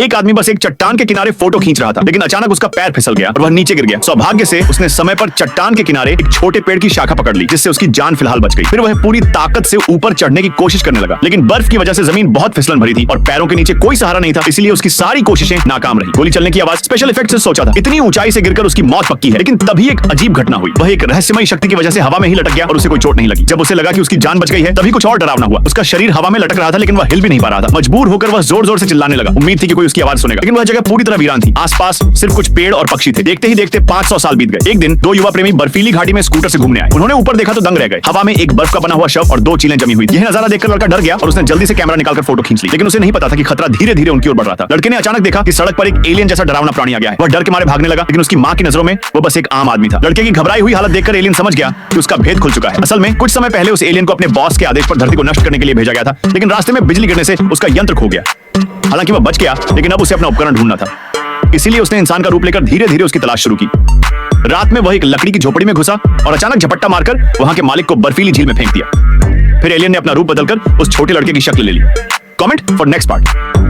एक आदमी बस एक चट्टान के किनारे फोटो खींच रहा था, लेकिन अचानक उसका पैर फिसल गया और वह नीचे गिर गया। सौभाग्य से उसने समय पर चट्टान के किनारे एक छोटे पेड़ की शाखा पकड़ ली, जिससे उसकी जान फिलहाल बच गई। फिर वह पूरी ताकत से ऊपर चढ़ने की कोशिश करने लगा, लेकिन बर्फ की वजह से जमीन बहुत फिसलन भरी थी और पैरों के नीचे कोई सहारा नहीं था, इसलिए उसकी सारी कोशिशें नाकाम रही। गोली चलने की आवाज स्पेशल इफेक्ट से सोचा था, इतनी ऊंचाई से गिरकर उसकी मौत पक्की है। लेकिन तभी एक अजीब घटना हुई। वह एक रहस्यमयी शक्ति की वजह से हवा में ही लटक गया और उसे कोई चोट नहीं लगी। जब उसे लगा कि उसकी जान बच गई है, तभी कुछ और डरावना हुआ। उसका शरीर हवा में लटक रहा था, लेकिन वह हिल भी नहीं पा रहा था। मजबूर होकर वह जोर जोर से चिल्लाने लगा। उम्मीद थी कि कोई उसकी आवाज सुनेगा, लेकिन वह जगह पूरी तरह वीरान थी। आसपास सिर्फ कुछ पेड़ और पक्षी थे। देखते ही देखते 500 साल बीत गए। एक दिन दो युवा प्रेमी बर्फीली घाटी में स्कूटर से घूमने आए। उन्होंने ऊपर देखा तो दंग रह गए। हवा में एक बर्फ का बना हुआ शव और 2 चीलें जमी हुई। यह नजारा देखकर लड़का डर गया और उसने जल्दी से कैमरा निकालकर फोटो खींच ली। लेकिन उसे नहीं पता था कि खतरा धीरे धीरे उनकी ओर बढ़ रहा था। लड़के ने अचानक देखा कि सड़क पर एक एलियन जैसा डरावना प्राणी आ गया है। वह डर के मारे भागने लगा, लेकिन उसकी मां की नजरों में वो बस एक आम आदमी था। लड़के की घबराई हुई हालत देखकर एलियन समझ गया कि उसका भेद खुल चुका है। असल में कुछ समय पहले उस एलियन को अपने बॉस के आदेश पर धरती को नष्ट करने के लिए भेजा गया था, लेकिन रास्ते में बिजली गिरने से उसका यंत्र खो गया। हालांकि वह बच गया, लेकिन अब उसे अपना उपकरण ढूंढना था। इसीलिए उसने इंसान का रूप लेकर धीरे धीरे उसकी तलाश शुरू की। रात में वह एक लकड़ी की झोपड़ी में घुसा और अचानक झपट्टा मारकर वहां के मालिक को बर्फीली झील में फेंक दिया। फिर एलियन ने अपना रूप बदलकर उस छोटे लड़के की शक्ल ले ली। Comment for next part.